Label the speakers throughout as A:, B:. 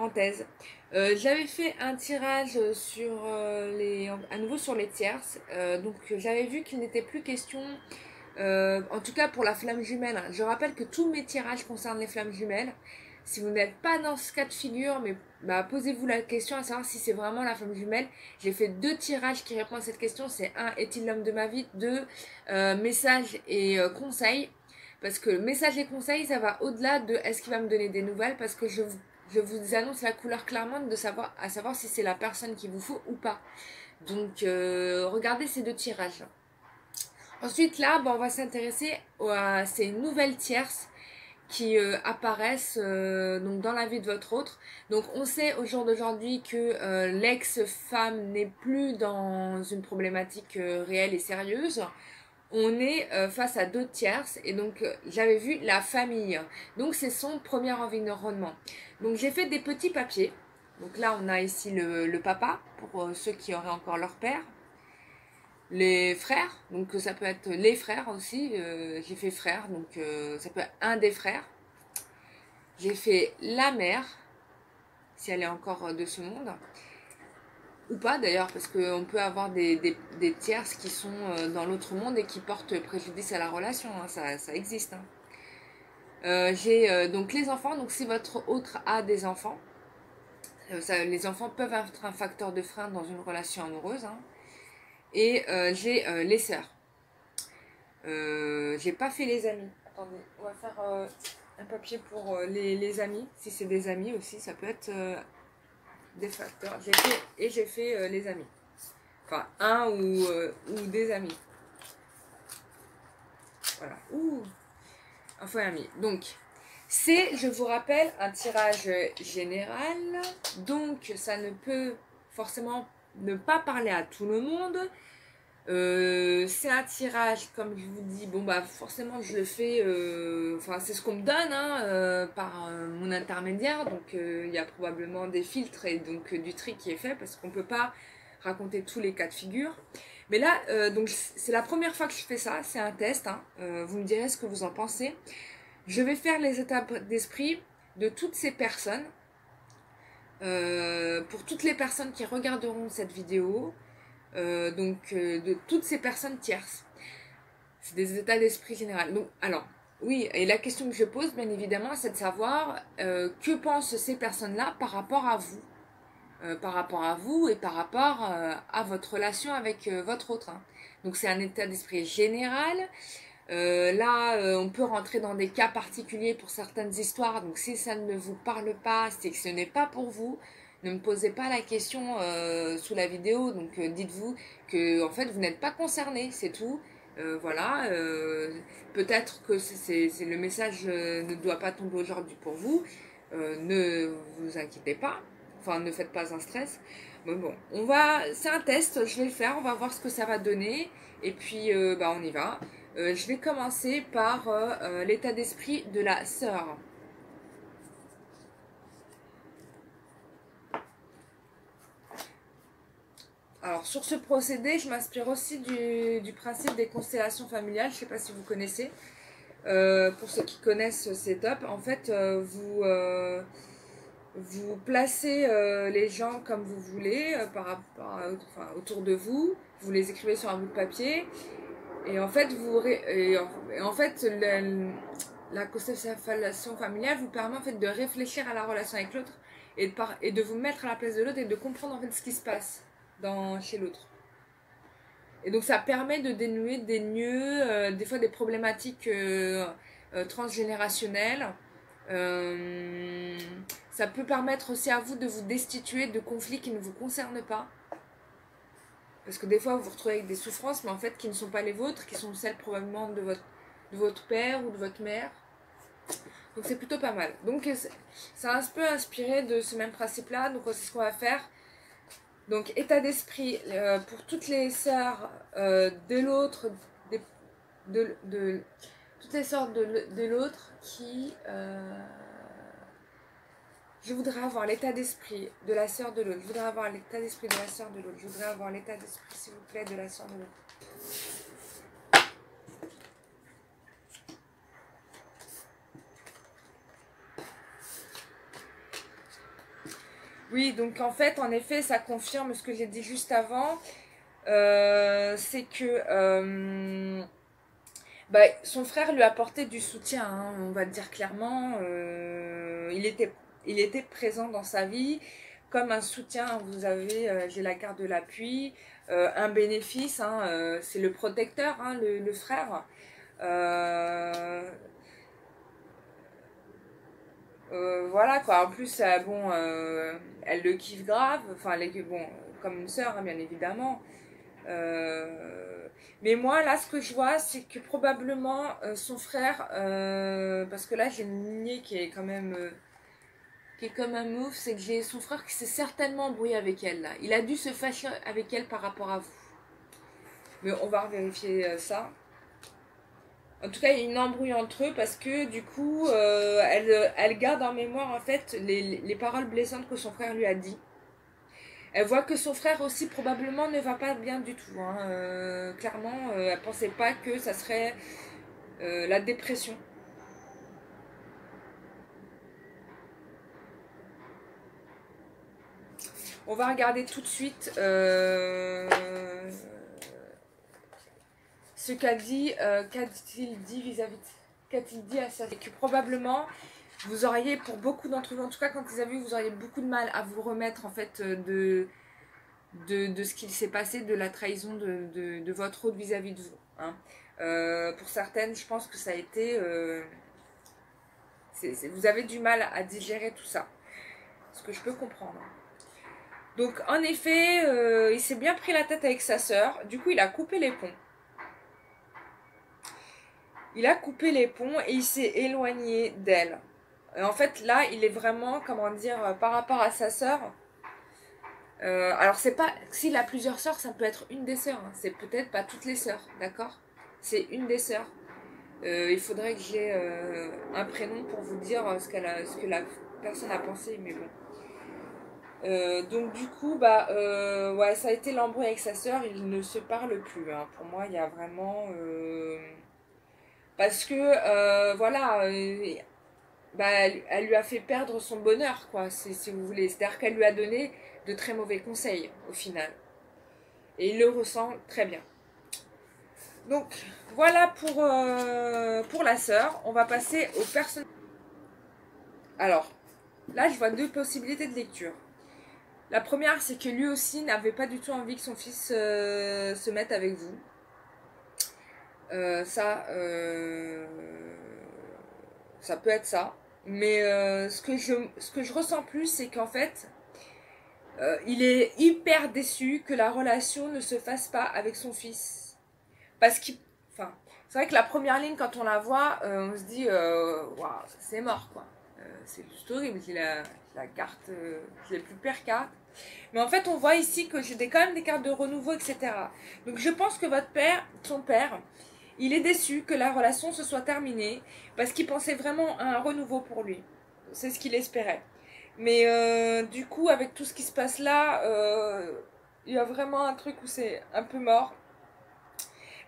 A: parenthèse. J'avais fait un tirage sur à nouveau sur les tierces. Donc j'avais vu qu'il n'était plus question, en tout cas pour la flamme jumelle, hein. Je rappelle que tous mes tirages concernent les flammes jumelles. Si vous n'êtes pas dans ce cas de figure, mais posez-vous la question à savoir si c'est vraiment la flamme jumelle. J'ai fait 2 tirages qui répondent à cette question. C'est un, est-il l'homme de ma vie? 2, messages et conseils. Parce que messages et conseils, ça va au-delà de est-ce qu'il va me donner des nouvelles, parce que je vous annonce la couleur clairement à savoir si c'est la personne qu'il vous faut ou pas. Donc regardez ces 2 tirages. Ensuite là, on va s'intéresser à ces nouvelles tierces qui apparaissent donc dans la vie de votre autre. Donc on sait au jour d'aujourd'hui que l'ex-femme n'est plus dans une problématique réelle et sérieuse. On est face à 2 tierces et donc j'avais vu la famille. Donc c'est son premier environnement. Donc j'ai fait des petits papiers. Donc là on a ici le papa pour ceux qui auraient encore leur père. Les frères, donc ça peut être les frères aussi. J'ai fait frère, donc ça peut être un des frères. J'ai fait la mère, si elle est encore de ce monde. Ou pas d'ailleurs, parce qu'on peut avoir des tierces qui sont dans l'autre monde et qui portent préjudice à la relation, hein, ça existe. Hein. J'ai donc les enfants, donc si votre autre a des enfants, les enfants peuvent être un facteur de frein dans une relation amoureuse. Hein. Et j'ai les sœurs. J'ai pas fait les amis. Attendez, on va faire un papier pour les amis, si c'est des amis aussi, ça peut être des facteurs. J'ai fait les amis. Enfin, un ou des amis. Voilà. Ouh, un fois ami. Donc, c'est, je vous rappelle, un tirage général. Donc, ça ne peut forcément ne pas parler à tout le monde. C'est un tirage, comme je vous dis, forcément je le fais, enfin c'est ce qu'on me donne hein, par mon intermédiaire, donc il y a probablement des filtres et donc du tri qui est fait parce qu'on peut pas raconter tous les cas de figure. Mais là, donc c'est la première fois que je fais ça, c'est un test, hein, vous me direz ce que vous en pensez. Je vais faire les étapes d'esprit de toutes ces personnes, pour toutes les personnes qui regarderont cette vidéo. De toutes ces personnes tierces. C'est des états d'esprit général. Donc, alors, oui, et la question que je pose, bien évidemment, c'est de savoir que pensent ces personnes-là par rapport à vous. Par rapport à vous et par rapport à votre relation avec votre autre. Hein. Donc, c'est un état d'esprit général. Là, on peut rentrer dans des cas particuliers pour certaines histoires. Donc, si ça ne vous parle pas, c'est que ce n'est pas pour vous. Ne me posez pas la question sous la vidéo. Donc, dites-vous que en fait, vous n'êtes pas concerné, c'est tout. Voilà. Peut-être que le message ne doit pas tomber aujourd'hui pour vous. Ne vous inquiétez pas. Enfin, ne faites pas un stress. Mais bon, c'est un test. Je vais le faire. On va voir ce que ça va donner. Et puis, on y va. Je vais commencer par l'état d'esprit de la sœur. Alors, sur ce procédé, je m'inspire aussi du principe des constellations familiales. Je ne sais pas si vous connaissez. Pour ceux qui connaissent, c'est top. En fait, vous placez les gens comme vous voulez, autour de vous. Vous les écrivez sur un bout de papier. Et en fait, la constellation familiale vous permet en fait de réfléchir à la relation avec l'autre et de vous mettre à la place de l'autre et de comprendre en fait ce qui se passe chez l'autre. Et donc ça permet de dénouer des nœuds, des fois des problématiques transgénérationnelles. Ça peut permettre aussi à vous de vous destituer de conflits qui ne vous concernent pas. Parce que des fois, vous vous retrouvez avec des souffrances, mais en fait, qui ne sont pas les vôtres, qui sont celles probablement de votre père ou de votre mère. Donc, c'est plutôt pas mal. Donc, ça a un peu inspiré de ce même principe-là. Donc, c'est ce qu'on va faire. Donc, état d'esprit pour toutes les sœurs de l'autre, toutes les sœurs de l'autre qui... je voudrais avoir l'état d'esprit de la sœur de l'autre. Je voudrais avoir l'état d'esprit de la sœur de l'autre. Je voudrais avoir l'état d'esprit, s'il vous plaît, de la sœur de l'autre. Oui, donc en fait, en effet, ça confirme ce que j'ai dit juste avant. C'est que bah, son frère lui apportait du soutien, hein, on va le dire clairement. Il était présent dans sa vie comme un soutien. Vous avez, j'ai la carte de l'appui, un bénéfice, hein, c'est le protecteur, hein, le frère. Euh, voilà quoi, en plus, bon, elle le kiffe grave, enfin, bon, comme une sœur, hein, bien évidemment. Euh, mais moi, là, ce que je vois, c'est que probablement son frère, parce que là, j'ai une lignée qui est comme un move, c'est que j'ai son frère qui s'est certainement embrouillé avec elle, là. Il a dû se fâcher avec elle par rapport à vous. Mais on va vérifier ça. En tout cas, il y a une embrouille entre eux parce que du coup, elle garde en mémoire en fait les paroles blessantes que son frère lui a dit. Elle voit que son frère aussi probablement ne va pas bien du tout, hein. Clairement, elle pensait pas que ça serait la dépression. On va regarder tout de suite ce qu'a dit, qu'a-t-il dit vis-à-vis, qu'a-t-il dit à ça, que probablement vous auriez, pour beaucoup d'entre vous, en tout cas quand ils avaient vu, vous auriez beaucoup de mal à vous remettre en fait de ce qu'il s'est passé, de la trahison de votre hôte vis-à-vis de vous, hein. Pour certaines, je pense que ça a été... vous avez du mal à digérer tout ça, ce que je peux comprendre. Donc en effet, il s'est bien pris la tête avec sa sœur, du coup il a coupé les ponts. Il a coupé les ponts et il s'est éloigné d'elle. En fait là, il est vraiment, comment dire, par rapport à sa sœur... alors c'est pas, s'il a plusieurs sœurs, ça peut être une des sœurs, hein. C'est peut-être pas toutes les sœurs, d'accord? C'est une des sœurs. Il faudrait que j'ai un prénom pour vous dire ce que la personne a pensé, mais bon. Donc du coup, bah, ouais, ça a été l'embrouille avec sa sœur, ils ne se parlent plus, hein. Pour moi, il y a vraiment... parce que, voilà, bah, elle lui a fait perdre son bonheur, quoi, si vous voulez. C'est-à-dire qu'elle lui a donné de très mauvais conseils, au final. Et il le ressent très bien. Donc, voilà pour la sœur. On va passer aux personnes. Alors, là, je vois deux possibilités de lecture. La première, c'est que lui aussi n'avait pas du tout envie que son fils se mette avec vous. Ça peut être ça. Mais ce que je ressens plus, c'est qu'en fait, il est hyper déçu que la relation ne se fasse pas avec son fils. Parce qu'il... Enfin, c'est vrai que la première ligne, quand on la voit, on se dit, waouh, c'est mort, quoi. C'est juste horrible, il a la carte, j'ai plus pire carte. Mais en fait, on voit ici que j'ai quand même des cartes de renouveau, etc. Donc je pense que votre père, son père, il est déçu que la relation se soit terminée parce qu'il pensait vraiment à un renouveau pour lui. C'est ce qu'il espérait. Mais du coup, avec tout ce qui se passe là, il y a vraiment un truc où c'est un peu mort.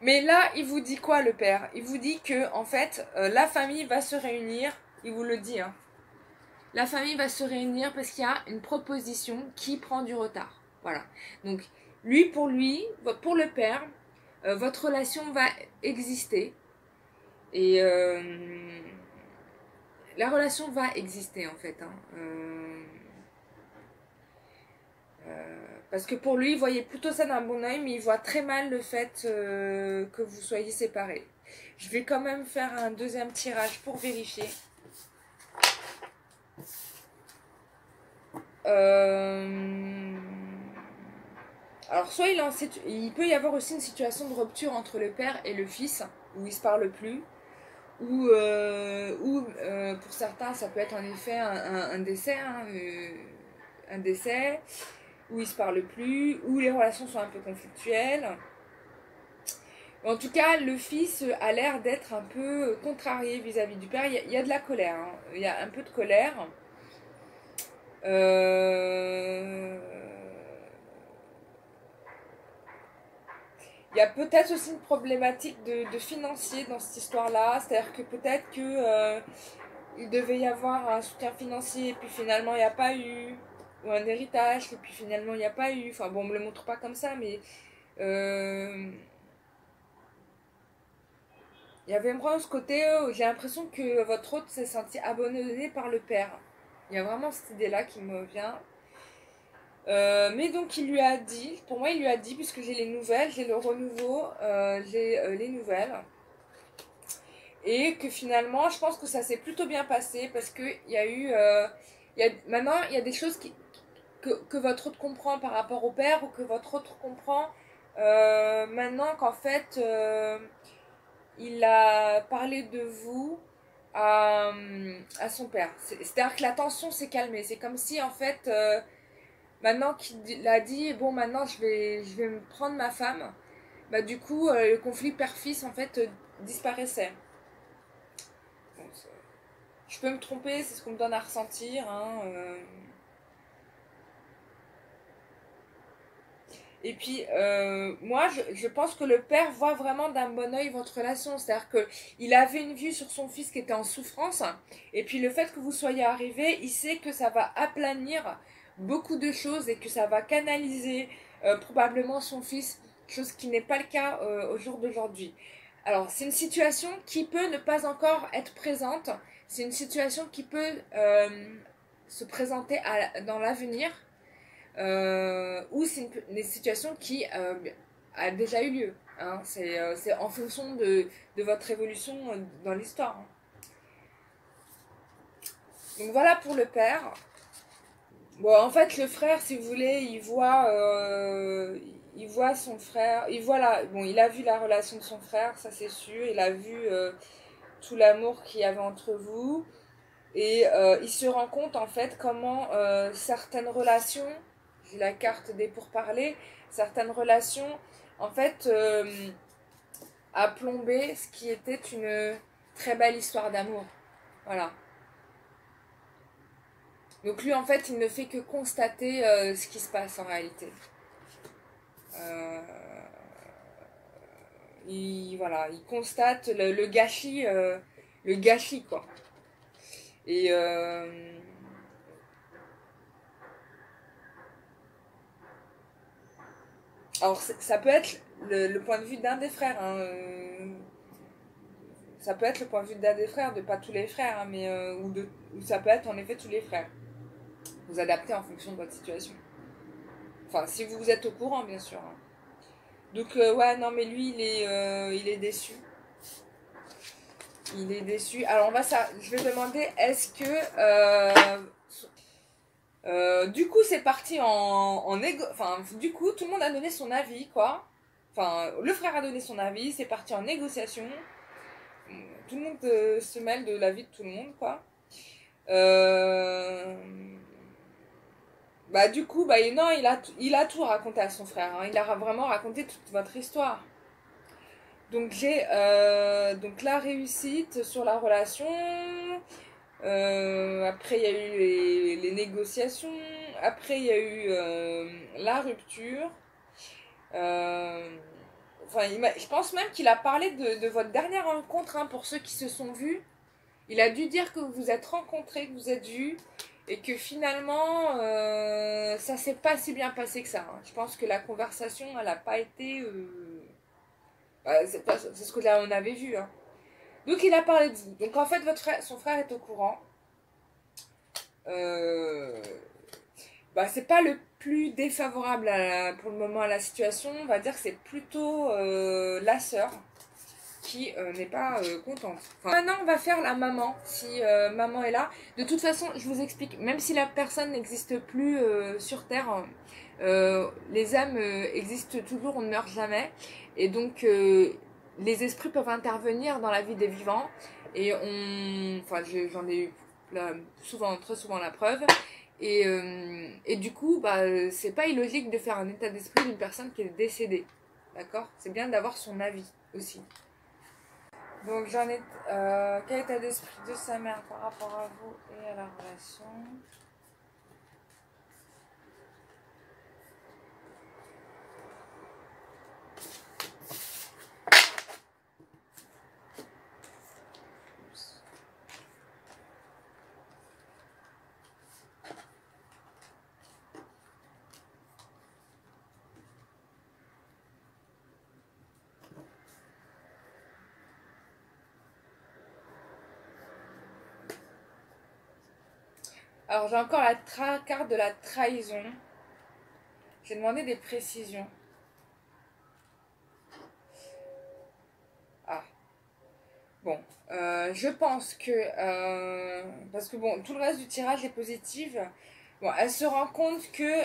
A: Mais là, il vous dit quoi, le père? Il vous dit que, en fait, la famille va se réunir. Il vous le dit, hein. La famille va se réunir parce qu'il y a une proposition qui prend du retard. Voilà. Donc, pour le père, votre relation va exister. Et la relation va exister, en fait, hein. Parce que pour lui, il voyait plutôt ça d'un bon oeil, mais il voit très mal le fait que vous soyez séparés. Je vais quand même faire un deuxième tirage pour vérifier. Alors, soit il peut y avoir aussi une situation de rupture entre le père et le fils, où ils ne se parlent plus, ou pour certains, ça peut être en effet un décès, hein, un décès, où ils ne se parlent plus, où les relations sont un peu conflictuelles. En tout cas, le fils a l'air d'être un peu contrarié vis-à-vis du père. Il y a de la colère, hein. Il y a un peu de colère. Il y a peut-être aussi une problématique de financier dans cette histoire-là. C'est-à-dire que peut-être que il devait y avoir un soutien financier et puis finalement il n'y a pas eu. ou un héritage, et puis finalement il n'y a pas eu. Enfin bon, on me le montre pas comme ça, mais il y avait vraiment ce côté où j'ai l'impression que votre hôte s'est senti abandonné par le père. Il y a vraiment cette idée-là qui me vient. Mais donc il lui a dit, pour moi il lui a dit, puisque j'ai les nouvelles, j'ai le renouveau, j'ai les nouvelles. Et que finalement, je pense que ça s'est plutôt bien passé parce qu'il y a eu... maintenant, il y a des choses que votre hôte comprend par rapport au père ou que votre hôte comprend maintenant qu'en fait, il a parlé de vous à son père. C'est-à-dire que la tension s'est calmée. C'est comme si en fait, maintenant qu'il a dit, bon maintenant je vais me prendre ma femme, bah du coup le conflit père-fils en fait disparaissait. Bon, je peux me tromper, c'est ce qu'on me donne à ressentir. Hein, Et puis, moi, je pense que le père voit vraiment d'un bon oeil votre relation. C'est-à-dire qu'il avait une vue sur son fils qui était en souffrance. Et puis, le fait que vous soyez arrivé, il sait que ça va aplanir beaucoup de choses et que ça va canaliser probablement son fils, chose qui n'est pas le cas au jour d'aujourd'hui. Alors, c'est une situation qui peut ne pas encore être présente. C'est une situation qui peut se présenter dans l'avenir ou c'est une situation qui a déjà eu lieu. Hein. C'est en fonction de votre évolution dans l'histoire. Hein. Donc voilà pour le père. Bon, en fait, le frère, si vous voulez, il voit son frère. Bon, il a vu la relation de son frère, ça c'est sûr. Il a vu tout l'amour qu'il y avait entre vous. Et il se rend compte en fait comment certaines relations, j'ai la carte des pourparlers, certaines relations en fait a plombé ce qui était une très belle histoire d'amour. Voilà. Donc lui en fait il ne fait que constater ce qui se passe en réalité. Euh, voilà, il constate le gâchis quoi. Et alors ça peut être le point de vue d'un des frères. Hein, ça peut être le point de vue d'un des frères, de pas tous les frères, hein, mais ou ça peut être en effet tous les frères. Vous adaptez en fonction de votre situation. Enfin, si vous êtes au courant, bien sûr. Hein. Donc ouais, non, mais lui, il est déçu. Il est déçu. Alors je vais demander, est-ce que du coup c'est parti en égo. Enfin, du coup, tout le monde a donné son avis, quoi. Enfin, le frère a donné son avis, c'est parti en négociation. Tout le monde se mêle de l'avis de tout le monde, quoi. Bah du coup, bah non, il a tout raconté à son frère. Hein. Il a vraiment raconté toute votre histoire. Donc j'ai donc la réussite sur la relation. Après il y a eu les négociations. Après il y a eu la rupture. Enfin, je pense même qu'il a parlé de votre dernière rencontre hein, pour ceux qui se sont vus. Il a dû dire que vous vous êtes rencontrés, que vous êtes vus et que finalement ça s'est pas si bien passé que ça. Hein. Je pense que la conversation elle a pas été c'est ce que là on avait vu. Hein. Donc il a parlé de vous. Donc en fait son frère est au courant. Bah, c'est pas le plus défavorable pour le moment à la situation. On va dire que c'est plutôt la sœur qui n'est pas contente. Enfin, maintenant, on va faire la maman, si maman est là. De toute façon, je vous explique, même si la personne n'existe plus sur Terre, les âmes existent toujours, on ne meurt jamais. Et donc, les esprits peuvent intervenir dans la vie des vivants. Et enfin, j'en ai eu souvent, très souvent la preuve. Et du coup, bah, c'est pas illogique de faire un état d'esprit d'une personne qui est décédée. D'accord? C'est bien d'avoir son avis aussi. Donc j'en ai... quel état d'esprit de sa mère par rapport à vous et à la relation? Alors j'ai encore la carte de la trahison. J'ai demandé des précisions. Ah. Bon, je pense que... parce que bon, tout le reste du tirage est positif. Bon, elle se rend compte que...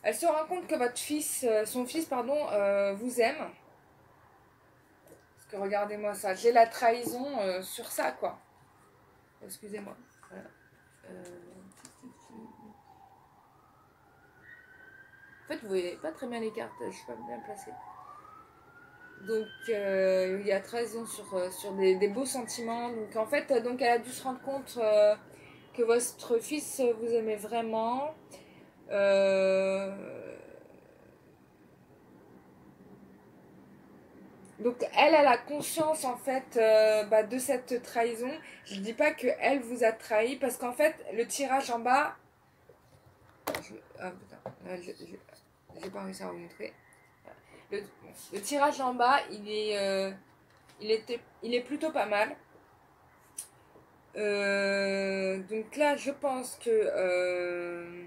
A: elle se rend compte que votre fils, son fils, pardon, vous aime. Parce que regardez-moi ça, j'ai la trahison sur ça, quoi. Excusez-moi. Voilà. En fait, vous voyez pas très bien les cartes, je suis pas bien placée. Donc, il y a trahison sur des beaux sentiments. Donc, en fait, donc elle a dû se rendre compte que votre fils vous aimait vraiment. Donc, elle a conscience, en fait, de cette trahison. Je ne dis pas qu'elle vous a trahi, parce qu'en fait, le tirage en bas... Ah, putain, j'ai pas réussi à vous montrer. Le tirage en bas, il est plutôt pas mal. Donc là, je pense que...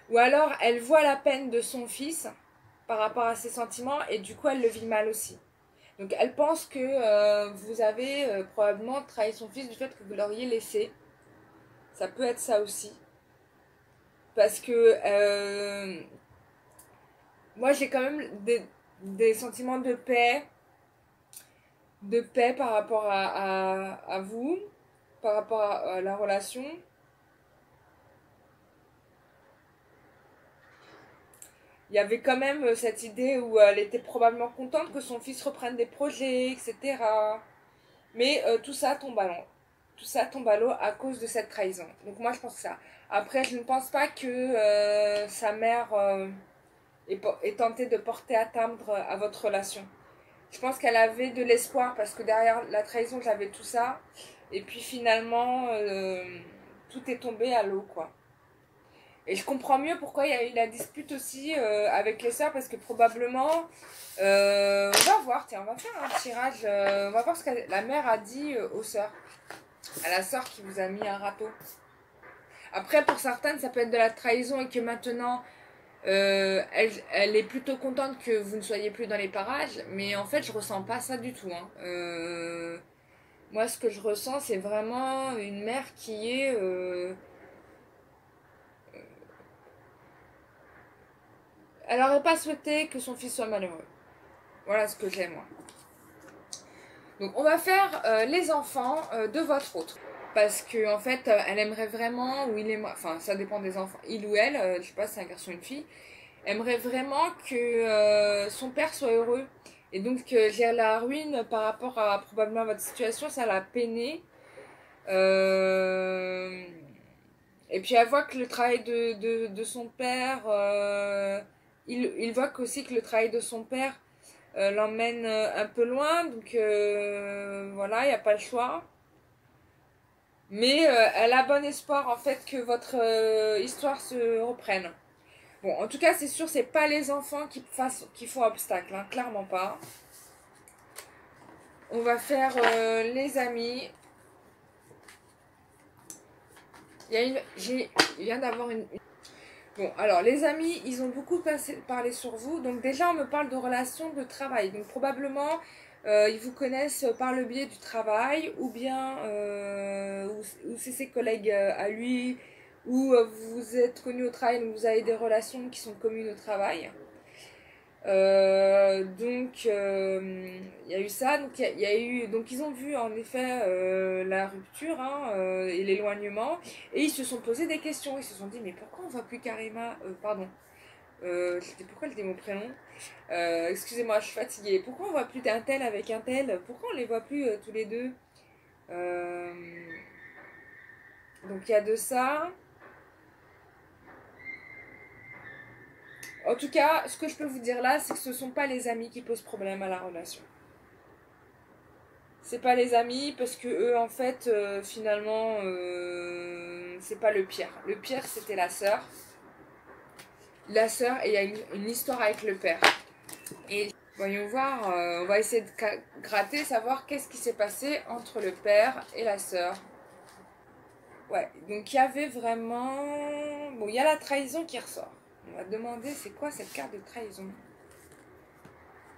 A: ou alors, elle voit la peine de son fils par rapport à ses sentiments et du coup, elle le vit mal aussi. Donc, elle pense que vous avez probablement trahi son fils du fait que vous l'auriez laissé. Ça peut être ça aussi. Parce que moi, j'ai quand même des sentiments de paix par rapport à vous, par rapport à la relation. Il y avait quand même cette idée où elle était probablement contente que son fils reprenne des projets, etc. Mais tout ça tombe à l'eau. Tout ça tombe à l'eau à cause de cette trahison. Donc moi je pense ça. Après je ne pense pas que sa mère est tentée de porter atteinte à votre relation. Je pense qu'elle avait de l'espoir parce que derrière la trahison j'avais tout ça. Et puis finalement tout est tombé à l'eau quoi. Et je comprends mieux pourquoi il y a eu la dispute aussi avec les sœurs, parce que probablement, on va voir, tiens, on va faire un tirage, on va voir ce que la mère a dit aux sœurs, à la sœur qui vous a mis un râteau. Après, pour certaines, ça peut être de la trahison et que maintenant, elle est plutôt contente que vous ne soyez plus dans les parages, mais en fait, je ressens pas ça du tout. Hein. Moi, ce que je ressens, c'est vraiment une mère qui est... elle n'aurait pas souhaité que son fils soit malheureux. Voilà ce que j'ai, moi. Donc on va faire les enfants de votre autre. Parce que en fait, elle aimerait vraiment, ou il aimerait, enfin ça dépend des enfants, il ou elle, je sais pas si c'est un garçon ou une fille, aimerait vraiment que son père soit heureux. Et donc j'ai la ruine par rapport à probablement votre situation, ça l'a peiné. Et puis elle voit que le travail de son père, il voit aussi que le travail de son père l'emmène un peu loin, donc voilà, il n'y a pas le choix. Mais elle a bon espoir en fait que votre histoire se reprenne. Bon, en tout cas, c'est sûr, c'est pas les enfants qui font obstacle, hein, clairement pas. On va faire les amis. Je viens d'avoir une... Bon, alors les amis, ils ont beaucoup parlé sur vous. Donc déjà, on me parle de relations de travail. Donc probablement, ils vous connaissent par le biais du travail, ou bien ou c'est ses collègues à lui, ou vous êtes connus au travail, donc vous avez des relations qui sont communes au travail. Donc il y a eu ça, donc il y a eu, donc ils ont vu en effet la rupture hein, et l'éloignement, et ils se sont posé des questions. Ils se sont dit mais pourquoi on voit plus Karima, pardon, pourquoi je dis mon prénom, excusez-moi, je suis fatiguée, pourquoi on voit plus d'un tel avec un tel, pourquoi on les voit plus tous les deux. Donc il y a de ça. En tout cas, ce que je peux vous dire là, c'est que ce ne sont pas les amis qui posent problème à la relation. C'est pas les amis parce que eux en fait finalement c'est pas le pire. Le pire c'était la sœur. La sœur et il y a une histoire avec le père. Et Voyons voir, on va essayer de gratter, savoir qu'est-ce qui s'est passé entre le père et la sœur. Ouais, donc il y avait vraiment... Bon, il y a la trahison qui ressort. On va demander c'est quoi cette carte de trahison.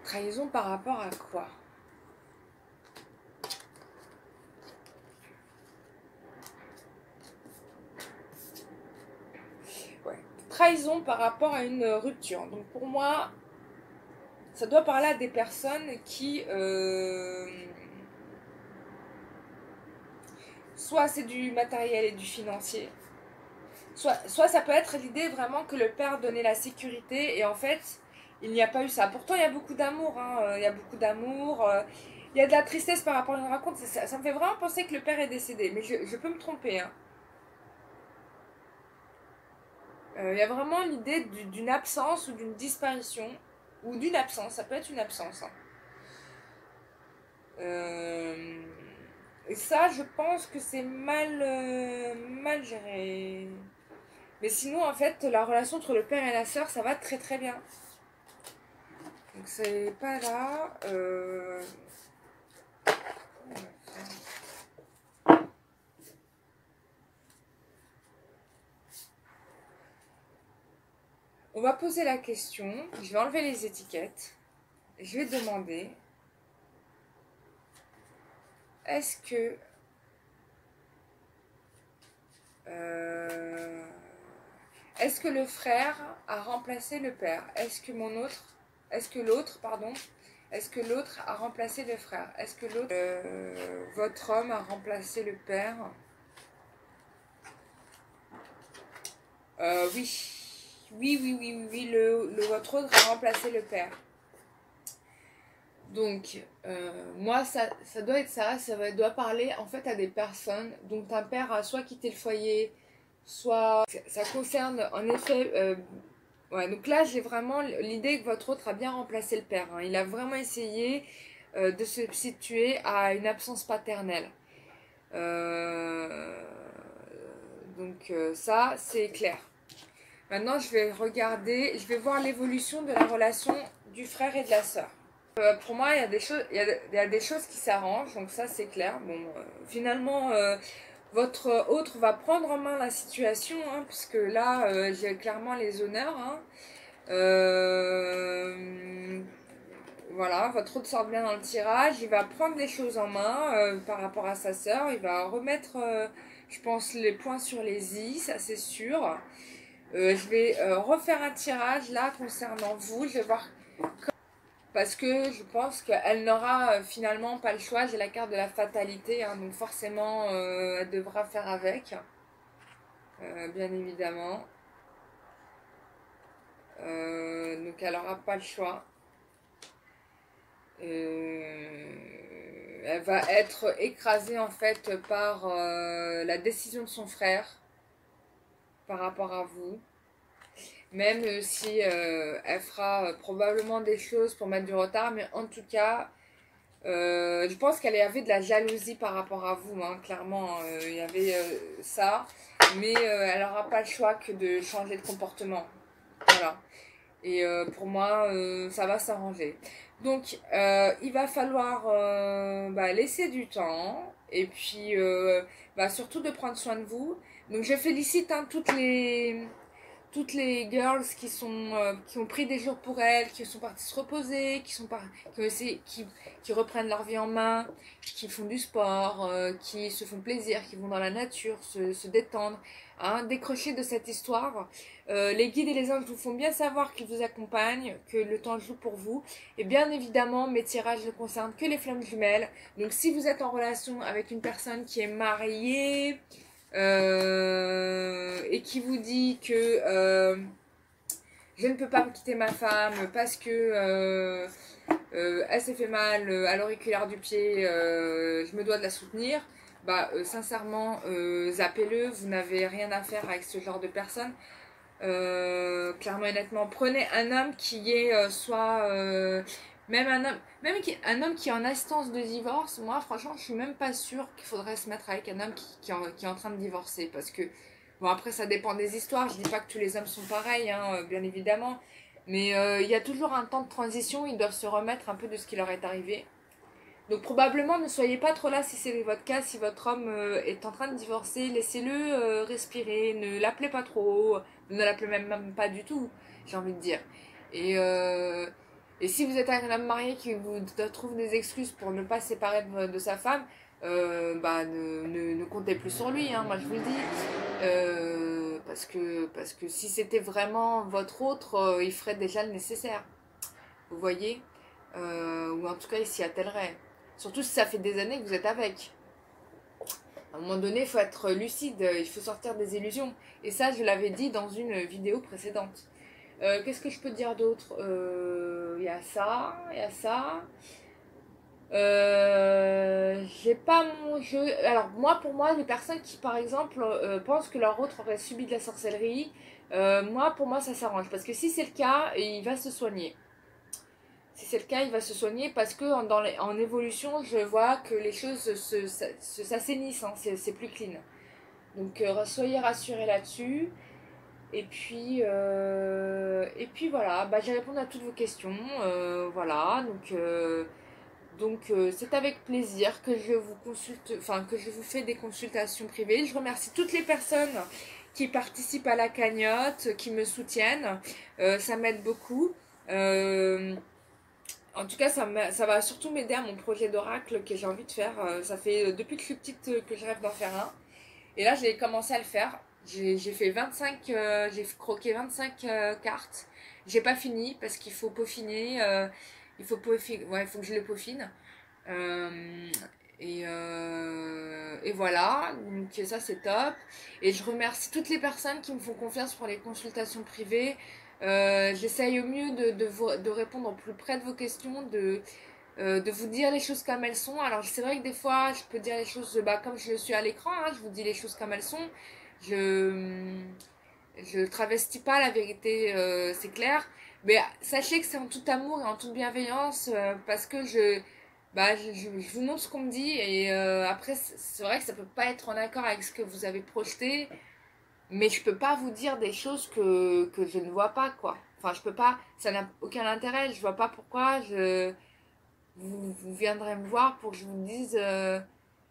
A: Trahison par rapport à quoi? Ouais, trahison par rapport à une rupture. Donc pour moi, ça doit parler à des personnes qui... soit c'est du matériel et du financier, soit ça peut être l'idée vraiment que le père donnait la sécurité et en fait, il n'y a pas eu ça. Pourtant, il y a beaucoup d'amour, hein, il y a beaucoup d'amour, il y a de la tristesse par rapport à une raconte. Ça me fait vraiment penser que le père est décédé, mais je peux me tromper. Hein. Il y a vraiment l'idée d'une absence ou d'une disparition, ou d'une absence, ça peut être une absence. Hein. Et ça, je pense que c'est mal géré. Mais sinon, en fait, la relation entre le père et la sœur, ça va très très bien. Donc c'est pas là. On va poser la question. Je vais enlever les étiquettes. Je vais demander. Est-ce que... est-ce que le frère a remplacé le père? Est-ce que l'autre, pardon, est-ce que l'autre a remplacé le frère? Est-ce que l'autre, votre homme a remplacé le père? Oui. Oui, votre autre a remplacé le père. Donc, moi, ça doit être ça doit parler en fait à des personnes dont un père a soit quitté le foyer, soit... Ça concerne en effet... ouais, donc là, j'ai vraiment l'idée que votre autre a bien remplacé le père. Hein. Il a vraiment essayé de se substituer à une absence paternelle. Donc ça, c'est clair. Maintenant, je vais regarder, je vais voir l'évolution de la relation du frère et de la sœur. Pour moi, il y a des choses qui s'arrangent, donc ça c'est clair. Bon, finalement, votre autre va prendre en main la situation, hein, puisque là, j'ai clairement les honneurs. Hein. Voilà, votre autre sort bien dans le tirage. Il va prendre les choses en main par rapport à sa sœur. Il va remettre, je pense, les points sur les i, ça c'est sûr. Je vais refaire un tirage là concernant vous. Je vais voir parce que je pense qu'elle n'aura finalement pas le choix. J'ai la carte de la fatalité, hein, donc forcément elle devra faire avec, bien évidemment. Donc elle n'aura pas le choix. Elle va être écrasée en fait par la décision de son frère par rapport à vous. Même si elle fera probablement des choses pour mettre du retard, mais en tout cas, je pense qu'elle avait de la jalousie par rapport à vous, hein, clairement, il y avait ça, mais elle n'aura pas le choix que de changer de comportement, voilà. Et pour moi, ça va s'arranger. Donc, il va falloir laisser du temps, et puis surtout de prendre soin de vous. Donc, je félicite hein, toutes les girls qui ont pris des jours pour elles, qui sont parties se reposer, qui reprennent leur vie en main, qui font du sport, qui se font plaisir, qui vont dans la nature, se détendre, hein, décrocher de cette histoire. Les guides et les anges vous font bien savoir qu'ils vous accompagnent, que le temps joue pour vous. Et bien évidemment, mes tirages ne concernent que les flammes jumelles. Donc si vous êtes en relation avec une personne qui est mariée... et qui vous dit que je ne peux pas quitter ma femme parce que elle s'est fait mal à l'auriculaire du pied, je me dois de la soutenir, sincèrement, zappez-le, vous n'avez rien à faire avec ce genre de personne. Clairement et honnêtement, prenez un homme qui est un homme qui est en instance de divorce. Moi franchement je suis même pas sûre qu'il faudrait se mettre avec un homme qui est en train de divorcer, parce que bon, après ça dépend des histoires, je dis pas que tous les hommes sont pareils hein, bien évidemment, Mais il y a toujours un temps de transition, ils doivent se remettre un peu de ce qui leur est arrivé. Donc probablement ne soyez pas trop là si c'est votre cas, si votre homme est en train de divorcer, laissez-le respirer, ne l'appelez pas trop, ne l'appelez même pas du tout, j'ai envie de dire. Et, euh, et si vous êtes un homme marié qui vous trouve des excuses pour ne pas se séparer de sa femme, bah ne comptez plus sur lui, hein, moi je vous le dis. Parce que si c'était vraiment votre autre, il ferait déjà le nécessaire. Vous voyez, ou en tout cas il s'y attellerait. Surtout si ça fait des années que vous êtes avec. À un moment donné, il faut être lucide, il faut sortir des illusions. Et ça, je l'avais dit dans une vidéo précédente. Qu'est-ce que je peux dire d'autre? Il y a ça, il y a ça. J'ai pas mon jeu. Alors, pour moi, les personnes qui, par exemple, pensent que leur autre aurait subi de la sorcellerie, pour moi, ça s'arrange. Parce que si c'est le cas, il va se soigner. Si c'est le cas, il va se soigner parce que en évolution, je vois que les choses s'assainissent, hein, c'est plus clean. Donc soyez rassurés là-dessus. Et puis voilà, bah, j'ai répondu à toutes vos questions. Voilà, c'est avec plaisir que je vous consulte, enfin que je vous fais des consultations privées. Je remercie toutes les personnes qui participent à la cagnotte, qui me soutiennent. Ça m'aide beaucoup. En tout cas, ça va surtout m'aider à mon projet d'oracle que j'ai envie de faire. Ça fait depuis que je suis petite que je rêve d'en faire un. Et là, j'ai commencé à le faire. J'ai fait 25, j'ai croqué 25 cartes. J'ai pas fini parce qu'il faut peaufiner. Ouais, il faut que je le peaufine. Euh, et voilà, donc ça c'est top. Et je remercie toutes les personnes qui me font confiance pour les consultations privées. J'essaye au mieux de répondre au plus près de vos questions, de vous dire les choses comme elles sont. Alors c'est vrai que des fois je peux dire les choses bah, comme je le suis à l'écran, hein, je vous dis les choses comme elles sont. Je travestis pas la vérité, c'est clair. Mais sachez que c'est en tout amour et en toute bienveillance parce que je vous montre ce qu'on me dit et après c'est vrai que ça peut pas être en accord avec ce que vous avez projeté, mais je peux pas vous dire des choses que je ne vois pas quoi. Enfin je peux pas, ça n'a aucun intérêt, je vois pas pourquoi vous viendrez me voir pour que je vous dise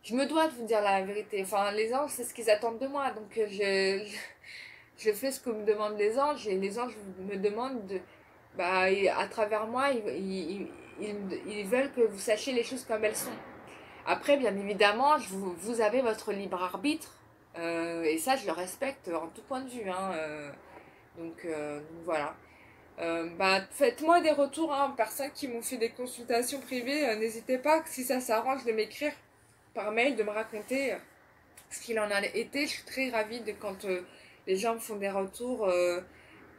A: je me dois de vous dire la vérité. Enfin les anges c'est ce qu'ils attendent de moi donc je fais ce que me demandent les anges et les anges me demandent bah, à travers moi, ils veulent que vous sachiez les choses comme elles sont. Après, bien évidemment, vous avez votre libre arbitre et ça, je le respecte en tout point de vue. Hein, donc voilà. Bah, faites-moi des retours, hein, personnes qui m'ont fait des consultations privées. N'hésitez pas, si ça s'arrange, de m'écrire par mail, de me raconter ce qu'il en a été. Je suis très ravie de quand les gens me font des retours.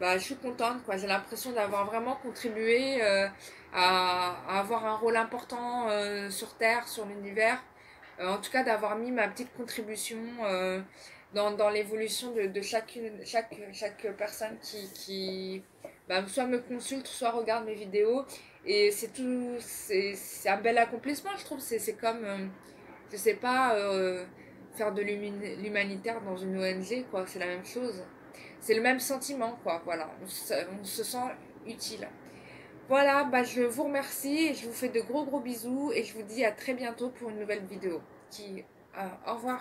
A: Bah, je suis contente, quoi. J'ai l'impression d'avoir vraiment contribué à avoir un rôle important sur Terre, sur l'univers. En tout cas, d'avoir mis ma petite contribution dans l'évolution de chaque personne qui bah, soit me consulte, soit regarde mes vidéos. Et c'est un bel accomplissement, je trouve. C'est comme, je sais pas, faire de l'humanitaire dans une ONG, quoi. C'est la même chose. C'est le même sentiment, quoi. Voilà, on se sent utile. Voilà, bah je vous remercie et je vous fais de gros bisous et je vous dis à très bientôt pour une nouvelle vidéo. Au revoir.